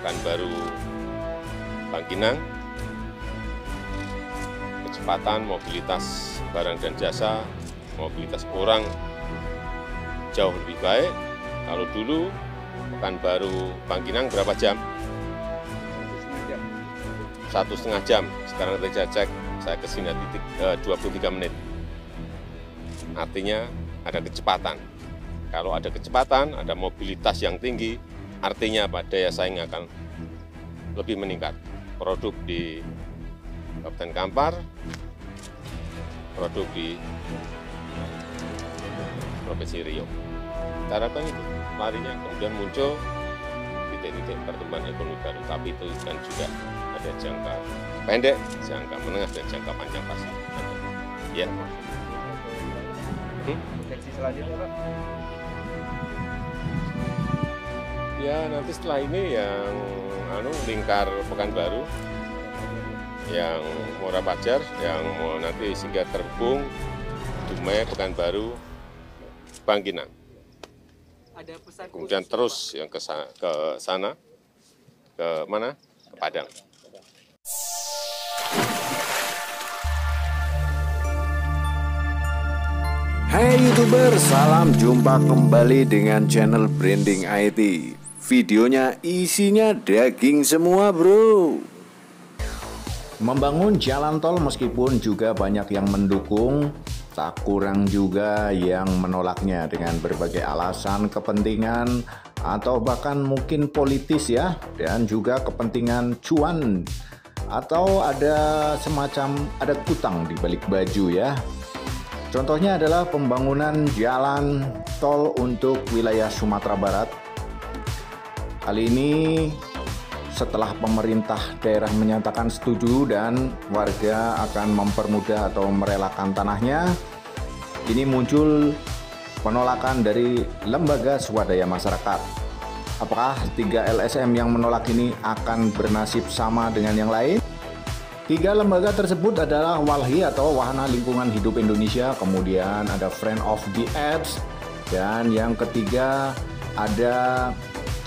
Pekanbaru Bangkinang, kecepatan mobilitas barang dan jasa, mobilitas orang jauh lebih baik. Kalau dulu Pekanbaru Bangkinang berapa jam? 1,5 jam. Sekarang kita cek, saya kesini 23 menit. Artinya ada kecepatan. Kalau ada kecepatan, ada mobilitas yang tinggi, artinya apa? Daya saing akan lebih meningkat. Produk di Kabupaten Kampar, produk di Provinsi Riau. Kita harapkan itu larinya kemudian muncul titik-titik pertumbuhan ekonomi baru, tapi itu kan juga ada jangka pendek, jangka menengah, dan jangka panjang pasti. Ya. Proyeksi selanjutnya, Pak? Ya nanti setelah ini yang lingkar Pekanbaru, yang Muara Pajar, yang mau nanti sehingga terhubung Dumai, Pekanbaru, Bangkinang. Ada pesan Kemudian khusus, terus yang ke sana, ke mana? Ke Padang. Hai YouTuber, salam jumpa kembali dengan channel Branding IT. Videonya isinya daging semua bro. Membangun jalan tol meskipun juga banyak yang mendukung, tak kurang juga yang menolaknya dengan berbagai alasan, kepentingan, atau bahkan mungkin politis ya, dan juga kepentingan cuan, atau ada semacam ada kutang di balik baju ya. Contohnya adalah pembangunan jalan tol untuk wilayah Sumatera Barat. Kali ini setelah pemerintah daerah menyatakan setuju dan warga akan mempermudah atau merelakan tanahnya, ini muncul penolakan dari lembaga swadaya masyarakat. Apakah 3 LSM yang menolak ini akan bernasib sama dengan yang lain? 3 lembaga tersebut adalah WALHI atau Wahana Lingkungan Hidup Indonesia, kemudian ada Friend of the Earth, dan yang ketiga ada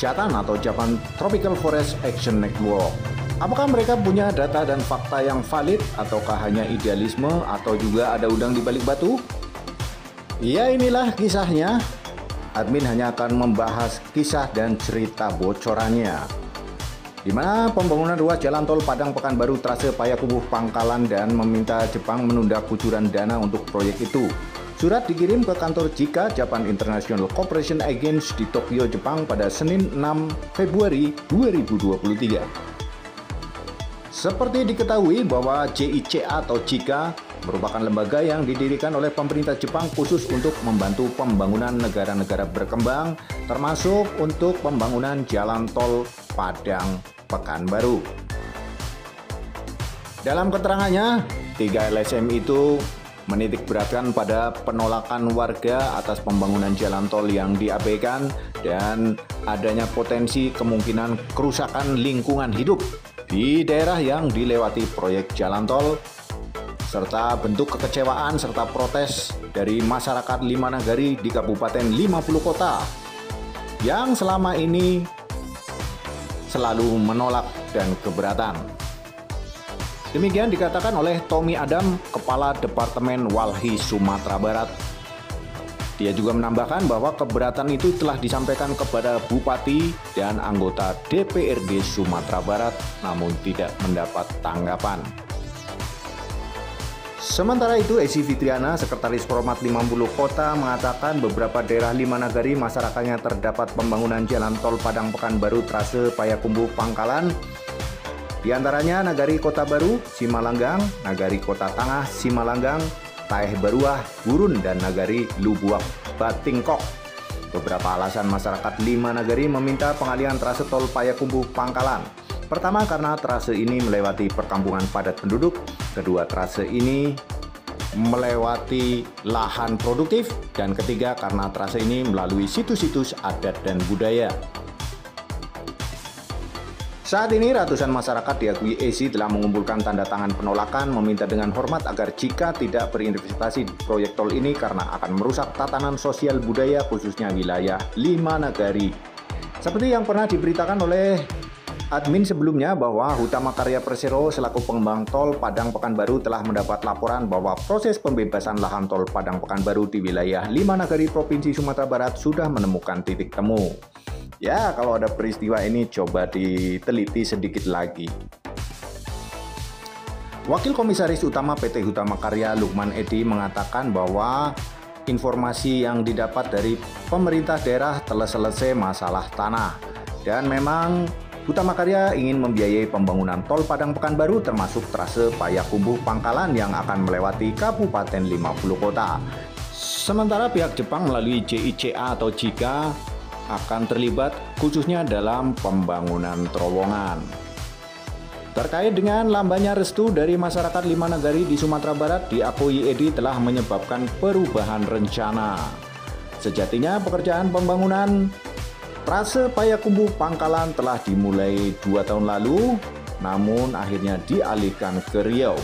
JATAN atau Japan Tropical Forest Action Network. Apakah mereka punya data dan fakta yang valid ataukah hanya idealisme atau juga ada udang di balik batu? Ya inilah kisahnya. Admin hanya akan membahas kisah dan cerita bocorannya, di mana pembangunan ruas jalan tol Padang Pekanbaru trase Payakumbuh Pangkalan dan meminta Jepang menunda kucuran dana untuk proyek itu. Surat dikirim ke kantor JICA Japan International Cooperation Agency di Tokyo, Jepang pada Senin 6 Februari 2023. Seperti diketahui bahwa JICA atau JICA merupakan lembaga yang didirikan oleh pemerintah Jepang khusus untuk membantu pembangunan negara-negara berkembang, termasuk untuk pembangunan jalan tol Padang Pekanbaru. Dalam keterangannya, 3 LSM itu menitik beratkan pada penolakan warga atas pembangunan jalan tol yang diabaikan dan adanya potensi kemungkinan kerusakan lingkungan hidup di daerah yang dilewati proyek jalan tol, serta bentuk kekecewaan serta protes dari masyarakat 5 nagari di Kabupaten 50 kota yang selama ini selalu menolak dan keberatan. Demikian dikatakan oleh Tommy Adam, Kepala Departemen WALHI Sumatera Barat. Dia juga menambahkan bahwa keberatan itu telah disampaikan kepada Bupati dan anggota DPRD Sumatera Barat, namun tidak mendapat tanggapan. Sementara itu, Esi Fitriana, Sekretaris Format 50 Kota, mengatakan beberapa daerah 5 nagari masyarakatnya terdapat pembangunan jalan tol Padang Pekanbaru trase Payakumbuh Pangkalan. Di antaranya Nagari Kota Baru, Simalanggang, Nagari Kota Tangah, Simalanggang, Taeh Baruah, Gurun, dan Nagari Lubuak, Batingkok. Beberapa alasan masyarakat 5 nagari meminta pengalihan trase tol Payakumbuh Pangkalan. Pertama, karena trase ini melewati perkampungan padat penduduk. Kedua, trase ini melewati lahan produktif. Dan ketiga, karena trase ini melalui situs-situs adat dan budaya. Saat ini ratusan masyarakat diakui ESI telah mengumpulkan tanda tangan penolakan meminta dengan hormat agar jika tidak berinvestasi di proyek tol ini karena akan merusak tatanan sosial budaya khususnya wilayah 5 nagari. Seperti yang pernah diberitakan oleh admin sebelumnya bahwa Hutama Karya Persero selaku pengembang tol Padang Pekanbaru telah mendapat laporan bahwa proses pembebasan lahan tol Padang Pekanbaru di wilayah 5 Nagari Provinsi Sumatera Barat sudah menemukan titik temu. Ya, kalau ada peristiwa ini coba diteliti sedikit lagi. Wakil Komisaris Utama PT Hutama Karya Lukman Edi mengatakan bahwa informasi yang didapat dari pemerintah daerah telah selesai masalah tanah dan memang Hutama Karya ingin membiayai pembangunan tol Padang Pekanbaru termasuk trase Payakumbuh Pangkalan yang akan melewati Kabupaten 50 kota. Sementara pihak Jepang melalui JICA atau JICA akan terlibat khususnya dalam pembangunan terowongan. Terkait dengan lambannya restu dari masyarakat 5 Nagari di Sumatera Barat, diakui Edi telah menyebabkan perubahan rencana. Sejatinya pekerjaan pembangunan trase Payakumbuh Pangkalan telah dimulai 2 tahun lalu, namun akhirnya dialihkan ke Riau.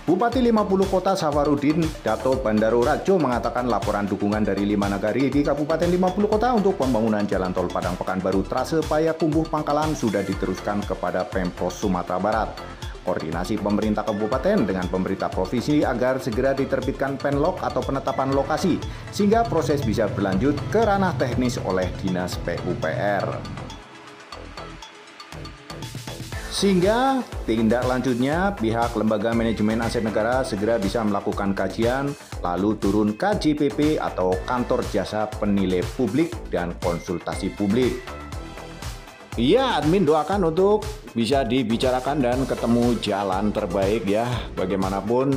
Bupati 50 Kota Safarudin Dato Bandaro Rajo mengatakan laporan dukungan dari 5 Nagari di Kabupaten 50 Kota untuk pembangunan jalan tol Padang Pekanbaru trase Payakumbuh Pangkalan sudah diteruskan kepada Pemprov Sumatera Barat. Koordinasi pemerintah kabupaten dengan pemerintah provinsi agar segera diterbitkan penlok atau penetapan lokasi, sehingga proses bisa berlanjut ke ranah teknis oleh Dinas PUPR. Sehingga tindak lanjutnya pihak Lembaga Manajemen Aset Negara segera bisa melakukan kajian, lalu turun KJPP atau Kantor Jasa Penilai Publik dan Konsultasi Publik. Iya, admin doakan untuk bisa dibicarakan dan ketemu jalan terbaik ya. Bagaimanapun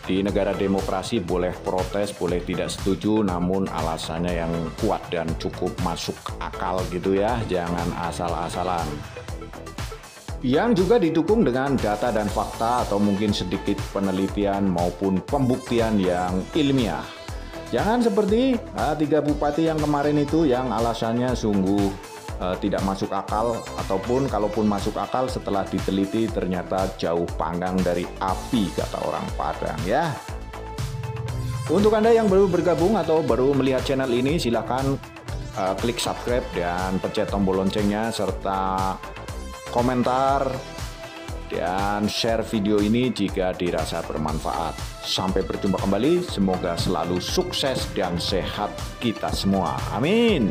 di negara demokrasi boleh protes, boleh tidak setuju, namun alasannya yang kuat dan cukup masuk akal gitu ya. Jangan asal-asalan. Yang juga didukung dengan data dan fakta atau mungkin sedikit penelitian maupun pembuktian yang ilmiah. Jangan seperti 3 bupati yang kemarin itu yang alasannya sungguh tidak masuk akal, ataupun kalaupun masuk akal setelah diteliti ternyata jauh panggang dari api, kata orang Padang ya. Untuk Anda yang baru bergabung atau baru melihat channel ini, silahkan klik subscribe dan pencet tombol loncengnya serta komentar dan share video ini jika dirasa bermanfaat. Sampai berjumpa kembali, semoga selalu sukses dan sehat kita semua. Amin.